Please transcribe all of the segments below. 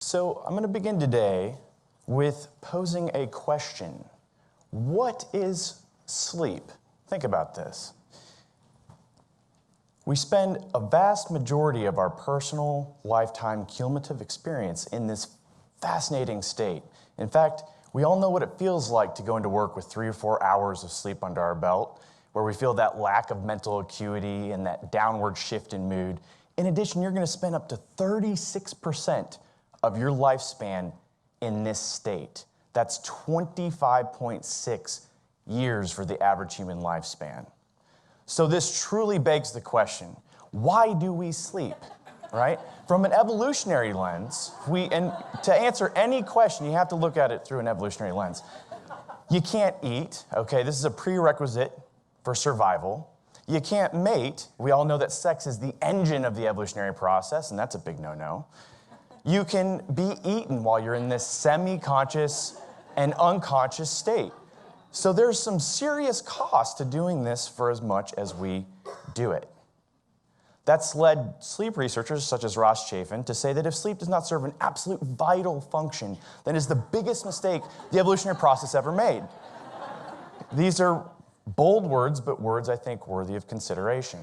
So I'm going to begin today with posing a question. What is sleep? Think about this. We spend a vast majority of our personal lifetime cumulative experience in this fascinating state. In fact, we all know what it feels like to go into work with 3 or 4 hours of sleep under our belt, where we feel that lack of mental acuity and that downward shift in mood. In addition, you're going to spend up to 36% of your lifespan in this state. That's 25.6 years for the average human lifespan. So this truly begs the question, why do we sleep, right? From an evolutionary lens, and to answer any question, you have to look at it through an evolutionary lens. You can't eat, okay? This is a prerequisite for survival. You can't mate. We all know that sex is the engine of the evolutionary process, and that's a big no-no. You can be eaten while you're in this semi-conscious and unconscious state. So there's some serious cost to doing this for as much as we do it. That's led sleep researchers such as Ross Chafin to say that if sleep does not serve an absolute vital function, then it's the biggest mistake the evolutionary process ever made. These are bold words, but words I think worthy of consideration.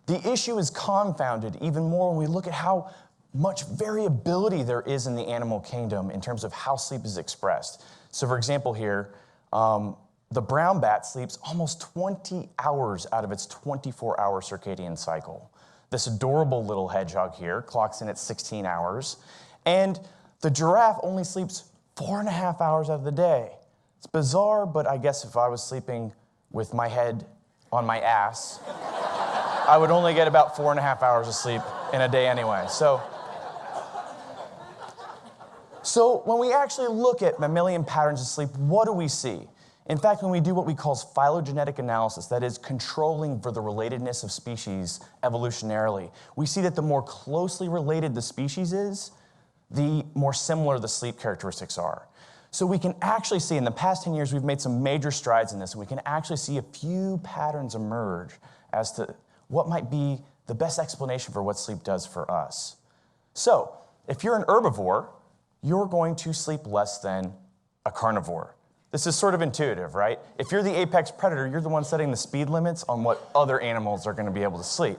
The issue is confounded even more when we look at how much variability there is in the animal kingdom in terms of how sleep is expressed. So for example here, the brown bat sleeps almost 20 hours out of its 24-hour circadian cycle. This adorable little hedgehog here clocks in at 16 hours. And the giraffe only sleeps 4.5 hours out of the day. It's bizarre, but I guess if I was sleeping with my head on my ass, I would only get about 4.5 hours of sleep in a day anyway. So when we actually look at mammalian patterns of sleep, what do we see? In fact, when we do what we call phylogenetic analysis, that is controlling for the relatedness of species evolutionarily, we see that the more closely related the species is, the more similar the sleep characteristics are. So we can actually see, in the past 10 years, we've made some major strides in this, and we can actually see a few patterns emerge as to what might be the best explanation for what sleep does for us. So if you're an herbivore, you're going to sleep less than a carnivore. This is sort of intuitive, right? If you're the apex predator, you're the one setting the speed limits on what other animals are going to be able to sleep.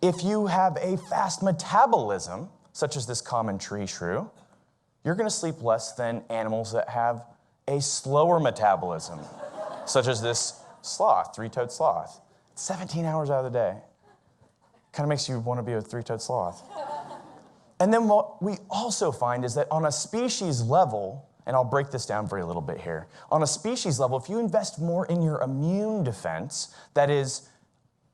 If you have a fast metabolism, such as this common tree shrew, you're going to sleep less than animals that have a slower metabolism, such as this sloth, three-toed sloth. 17 hours out of the day. Kind of makes you want to be a three-toed sloth. And then what we also find is that on a species level, and I'll break this down for you a little bit here. On a species level, if you invest more in your immune defense, that is,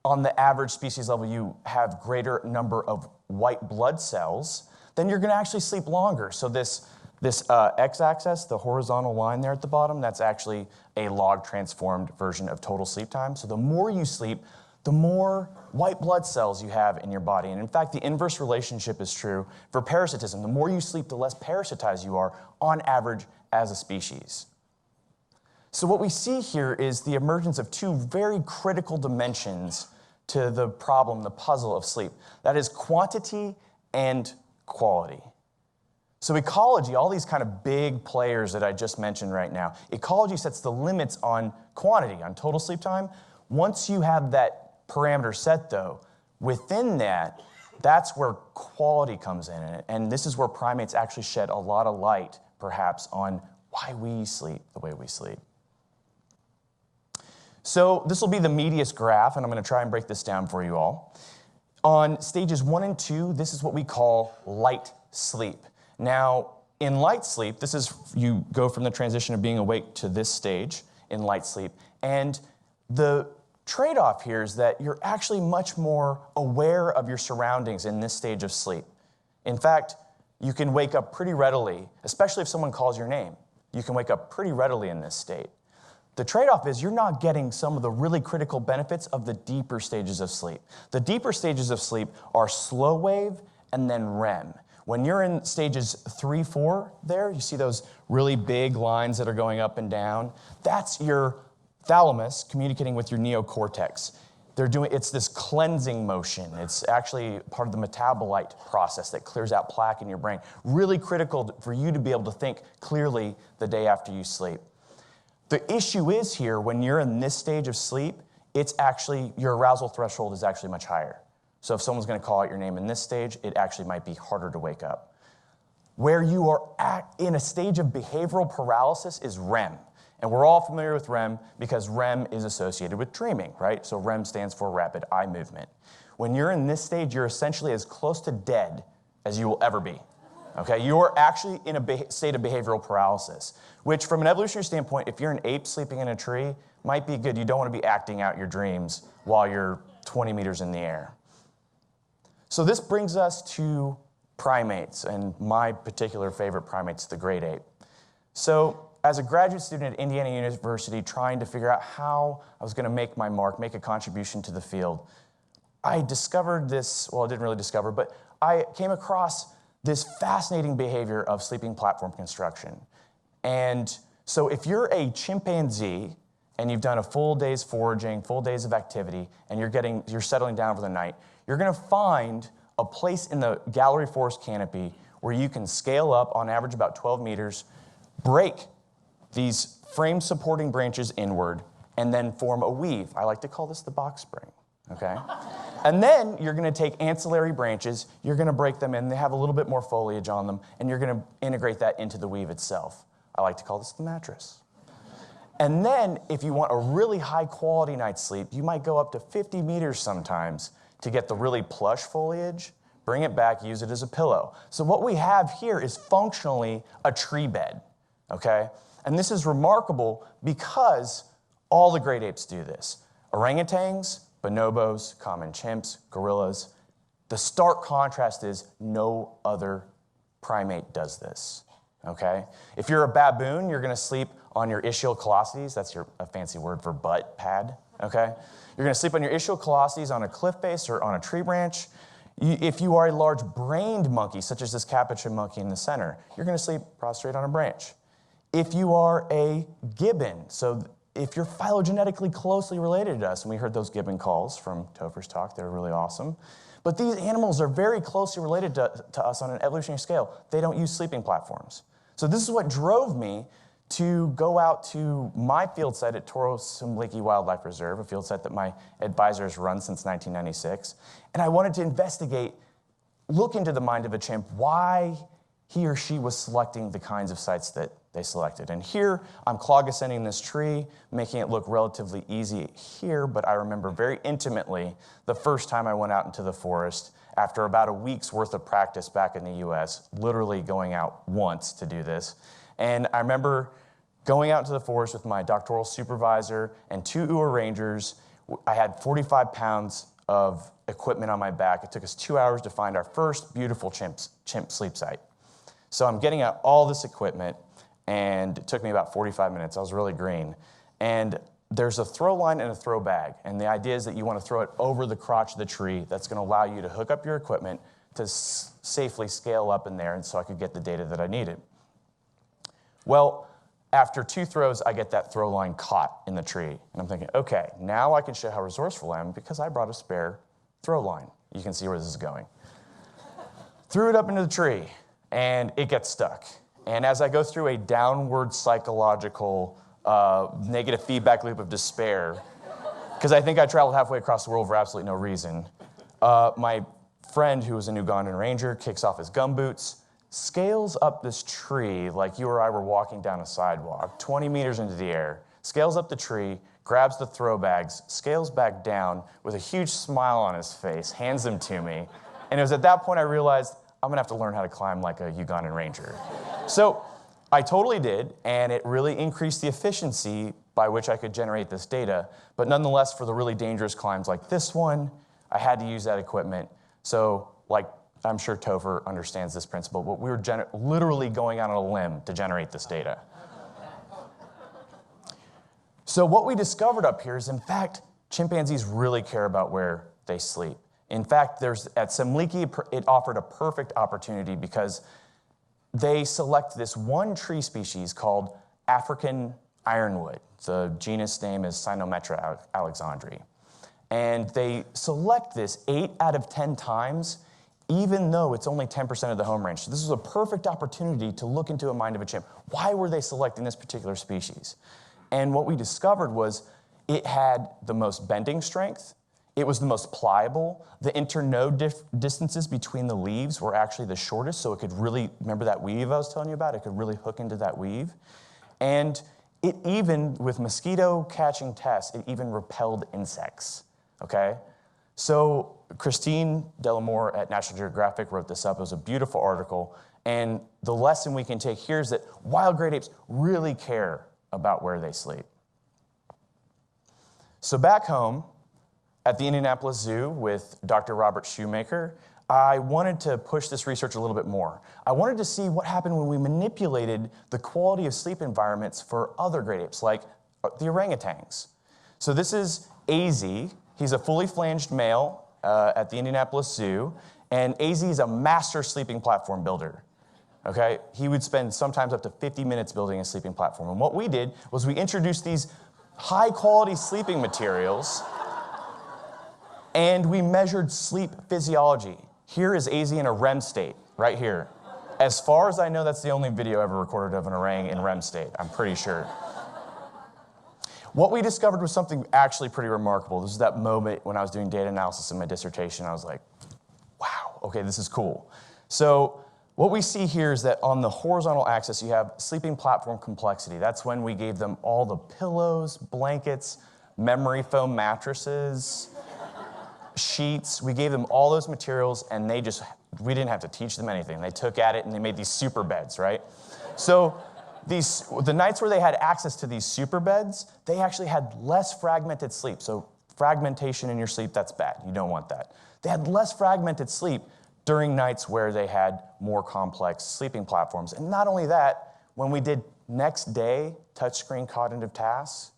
on the average species level, you have greater number of white blood cells, then you're going to actually sleep longer. So this x-axis, the horizontal line there at the bottom, that's actually a log-transformed version of total sleep time. So the more you sleep, the more white blood cells you have in your body. And in fact, the inverse relationship is true for parasitism. The more you sleep, the less parasitized you are on average as a species. So what we see here is the emergence of two very critical dimensions to the problem, the puzzle of sleep. That is quantity and quality. So ecology, all these kind of big players that I just mentioned right now, ecology sets the limits on quantity, on total sleep time. Once you have that parameter set, though, within that, that's where quality comes in. And this is where primates actually shed a lot of light, perhaps, on why we sleep the way we sleep. So this will be the medius graph, and I'm going to try and break this down for you all. On stages 1 and 2, this is what we call light sleep. Now, in light sleep, this is, you go from the transition of being awake to this stage in light sleep, and the trade-off here is that you're actually much more aware of your surroundings in this stage of sleep. In fact, you can wake up pretty readily, especially if someone calls your name. You can wake up pretty readily in this state. The trade-off is you're not getting some of the really critical benefits of the deeper stages of sleep. The deeper stages of sleep are slow wave and then REM. When you're in stages 3, 4 there, you see those really big lines that are going up and down. That's your thalamus communicating with your neocortex. it's this cleansing motion. It's actually part of the metabolite process that clears out plaque in your brain. Really critical for you to be able to think clearly the day after you sleep. The issue is here, when you're in this stage of sleep, it's actually, your arousal threshold is actually much higher. So if someone's gonna call out your name in this stage, it actually might be harder to wake up. Where you are in a stage of behavioral paralysis is REM. And we're all familiar with REM because REM is associated with dreaming, right? So REM stands for rapid eye movement. When you're in this stage, you're essentially as close to dead as you will ever be, okay? You're actually in a state of behavioral paralysis, which from an evolutionary standpoint, if you're an ape sleeping in a tree, might be good. You don't want to be acting out your dreams while you're 20 meters in the air. So this brings us to primates, and my particular favorite primate's the great ape. So as a graduate student at Indiana University trying to figure out how I was going to make my mark, make a contribution to the field, I discovered this, well, I didn't really discover, but I came across this fascinating behavior of sleeping platform construction. And so if you're a chimpanzee and you've done a full day's foraging, full days of activity, and you're settling down for the night, you're going to find a place in the gallery forest canopy where you can scale up on average about 12 meters, break these frame-supporting branches inward, and then form a weave. I like to call this the box spring, okay? And then you're gonna take ancillary branches, you're gonna break them in, they have a little bit more foliage on them, and you're gonna integrate that into the weave itself. I like to call this the mattress. And then, if you want a really high-quality night's sleep, you might go up to 50 meters sometimes to get the really plush foliage, bring it back, use it as a pillow. So what we have here is functionally a tree bed, okay? And this is remarkable because all the great apes do this. Orangutans, bonobos, common chimps, gorillas. The stark contrast is no other primate does this, okay? If you're a baboon, you're gonna sleep on your ischial callosities. That's a fancy word for butt pad, okay? You're gonna sleep on your ischial callosities on a cliff face or on a tree branch. If you are a large-brained monkey, such as this capuchin monkey in the center, you're gonna sleep prostrate on a branch. If you are a gibbon, so if you're phylogenetically closely related to us, and we heard those gibbon calls from Topher's talk, they were really awesome, but these animals are very closely related to us on an evolutionary scale. They don't use sleeping platforms. So this is what drove me to go out to my field site at Toro Simliki Wildlife Reserve, a field site that my advisor has run since 1996, and I wanted to investigate, look into the mind of a chimp, why he or she was selecting the kinds of sites that they selected. And here, I'm clog ascending this tree, making it look relatively easy here, but I remember very intimately the first time I went out into the forest after about a week's worth of practice back in the US, literally going out once to do this. And I remember going out into the forest with my doctoral supervisor and 2 UA rangers. I had 45 pounds of equipment on my back. It took us 2 hours to find our first beautiful chimp sleep site. So I'm getting out all this equipment, and it took me about 45 minutes. I was really green. And there's a throw line and a throw bag. And the idea is that you want to throw it over the crotch of the tree. That's going to allow you to hook up your equipment to safely scale up in there, and so I could get the data that I needed. Well, after 2 throws, I get that throw line caught in the tree. And I'm thinking, okay, now I can show how resourceful I am because I brought a spare throw line. You can see where this is going. Threw it up into the tree, and it gets stuck. And as I go through a downward psychological negative feedback loop of despair, because I think I traveled halfway across the world for absolutely no reason, my friend, who was an Ugandan ranger, kicks off his gumboots, scales up this tree like you or I were walking down a sidewalk, 20 meters into the air, scales up the tree, grabs the throw bags, scales back down with a huge smile on his face, hands them to me. And it was at that point I realized I'm gonna have to learn how to climb like a Ugandan ranger. So I totally did, and it really increased the efficiency by which I could generate this data. But nonetheless, for the really dangerous climbs like this one, I had to use that equipment. So, like, I'm sure Topher understands this principle, but we were literally going out on a limb to generate this data. So what we discovered up here is, in fact, chimpanzees really care about where they sleep. In fact, at Simliki, it offered a perfect opportunity because they select this one tree species called African ironwood. The genus name is Cyanometra alexandri. And they select this 8 out of 10 times, even though it's only 10% of the home range. So this was a perfect opportunity to look into a mind of a chimp. Why were they selecting this particular species? And what we discovered was it had the most bending strength, it was the most pliable, the internode distances between the leaves were actually the shortest, so it could really, remember that weave I was telling you about? It could really hook into that weave. And it even, with mosquito catching tests, it even repelled insects, okay? So Christine Delamore at National Geographic wrote this up. It was a beautiful article. And the lesson we can take here is that wild great apes really care about where they sleep. So back home at the Indianapolis Zoo with Dr. Robert Shoemaker, I wanted to push this research a little bit more. I wanted to see what happened when we manipulated the quality of sleep environments for other great apes, like the orangutans. So this is AZ. He's a fully flanged male at the Indianapolis Zoo, and AZ is a master sleeping platform builder. Okay? He would spend sometimes up to 50 minutes building a sleeping platform. And what we did was we introduced these high-quality sleeping materials, and we measured sleep physiology. Here is AZ in a REM state, right here. As far as I know, that's the only video ever recorded of an orang in REM state, I'm pretty sure. What we discovered was something actually pretty remarkable. This is that moment when I was doing data analysis in my dissertation. I was like, wow, okay, this is cool. So what we see here is that on the horizontal axis, you have sleeping platform complexity. That's when we gave them all the pillows, blankets, memory foam mattresses, sheets. We gave them all those materials, and we didn't have to teach them anything. They took at it, and they made these super beds, right? So the nights where they had access to these super beds, they actually had less fragmented sleep. So fragmentation in your sleep, that's bad. You don't want that. They had less fragmented sleep during nights where they had more complex sleeping platforms. And not only that, when we did next day touchscreen cognitive tasks,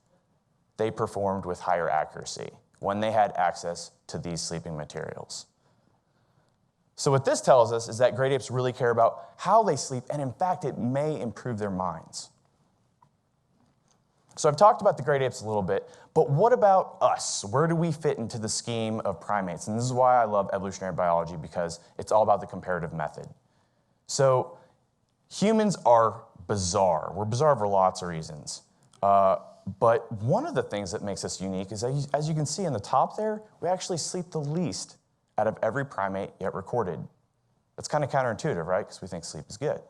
they performed with higher accuracy when they had access to these sleeping materials. So what this tells us is that great apes really care about how they sleep, and in fact, it may improve their minds. So I've talked about the great apes a little bit, but what about us? Where do we fit into the scheme of primates? And this is why I love evolutionary biology, because it's all about the comparative method. So humans are bizarre. We're bizarre for lots of reasons. But one of the things that makes us unique is, as you can see in the top there, we actually sleep the least out of every primate yet recorded. That's kind of counterintuitive, right? Because we think sleep is good.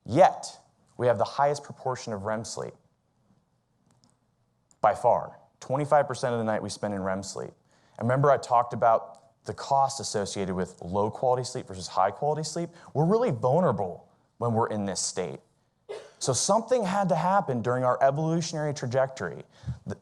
Yet, we have the highest proportion of REM sleep. By far. 25% of the night we spend in REM sleep. And remember I talked about the cost associated with low quality sleep versus high quality sleep? We're really vulnerable when we're in this state. So something had to happen during our evolutionary trajectory.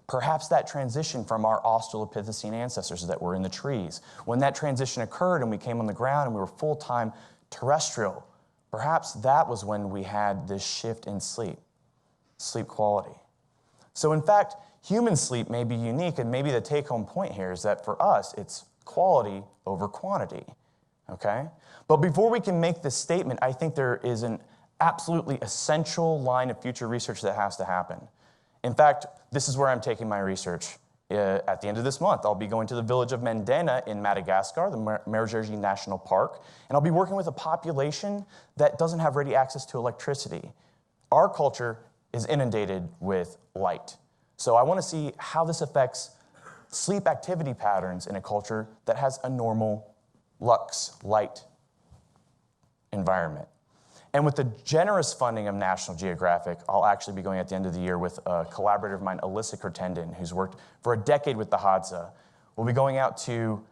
Perhaps that transition from our Australopithecine ancestors that were in the trees. When that transition occurred and we came on the ground and we were full-time terrestrial, perhaps that was when we had this shift in sleep quality. So in fact, human sleep may be unique, and maybe the take-home point here is that for us, it's quality over quantity, okay? But before we can make this statement, I think there is an absolutely essential line of future research that has to happen. In fact, this is where I'm taking my research. At the end of this month, I'll be going to the village of Mendena in Madagascar, the Marojejy National Park, and I'll be working with a population that doesn't have ready access to electricity. Our culture is inundated with light. So I want to see how this affects sleep activity patterns in a culture that has a normal lux, light environment. And with the generous funding of National Geographic, I'll actually be going at the end of the year with a collaborator of mine, Alyssa Kertenden, who's worked for a decade with the Hadza. We'll be going out to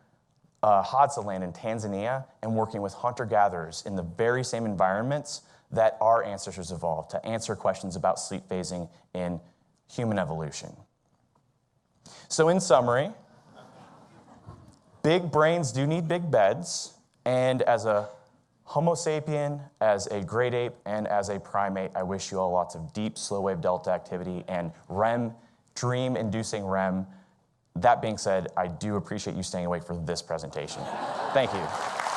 Hadza land in Tanzania and working with hunter-gatherers in the very same environments that our ancestors evolved to answer questions about sleep phasing in human evolution. So in summary, big brains do need big beds, and as a Homo sapien, as a great ape, and as a primate, I wish you all lots of deep, slow-wave delta activity and REM, dream-inducing REM. That being said, I do appreciate you staying awake for this presentation. Thank you.